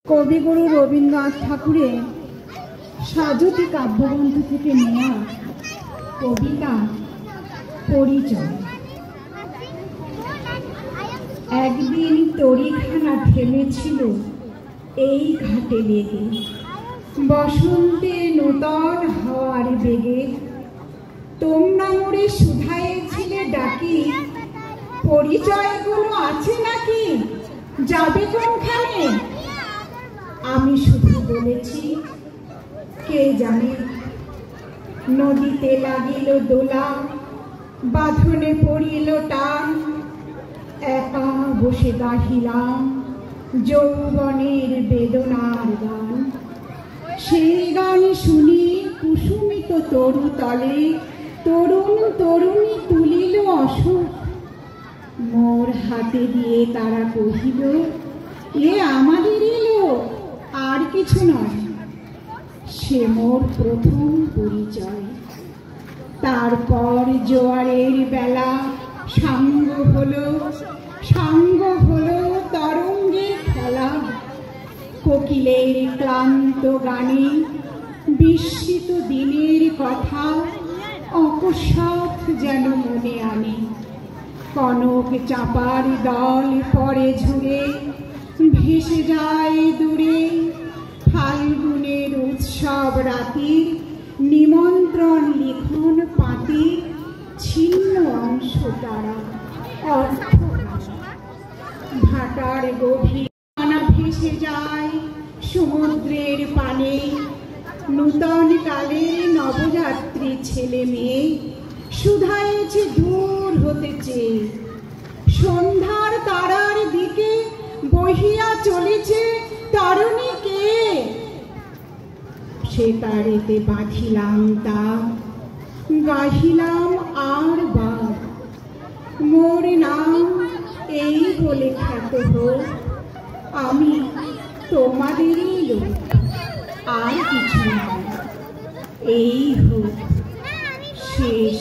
কবিগুরু রবীন্দ্রনাথ ঠাকুরের সাজতি কাব্যগ্রন্থ থেকে নেওয়া কবিতা পরিচয়। একদিন তরিখানা থেমেছিল এই ঘাটে লেগে, বসন্তে নূতন হওয়ার বেগে। তোমরা মোরে শুধাইছিলে ডাকি, পরিচয়গুলো আছে নাকি, যাবে কোনখানে? আমি শুধু বলেছি কে জানে। নদীতে লাগিল দোলা, বাঁধনে পড়িল টান, একা বসে গাহিলাম যৌবনের বেদনার গান। সেই গান শুনি কুসুমিত তরু তলে তরুণ তরুণী তুলিল অশোক। মোর হাতে দিয়ে তারা কহিল, এ আমাদেরই লোক, আর কিছু নয়। সে মোর প্রথম পরিচয়। তারপর জোয়ারের বেলা সাঙ্গ হলো তরঙ্গে খেলা। কোকিলের ক্লান্ত গানে বিস্মিত দিনের কথা অকস্মাৎ যেন মনে আনে। কনক চাপার দল পরে ঝুরে ভেসে যায় দূরে। ফাল্গুনের উৎসব রাতি, নিমন্ত্রণ লিখন পাতি, ছিন্ন অংশ তারা অর্থ ভাটার গভীর ভেসে যায় সমুদ্রের পানে। নূতন কালের নবযাত্রী ছেলে মেয়ে শুধাইছে দূর হতেছে। সন্ধ্যার তারার দিকে বহিয়া চলেছে তরুণীকে। সে তারেতে বাঁধিলাম তা, গাহিলাম আর বার। মোর নাম এই বলে খ্যাত হোক, আমি তোমাদেরই লোক, আর কিছু নয়। এই হোক শেষ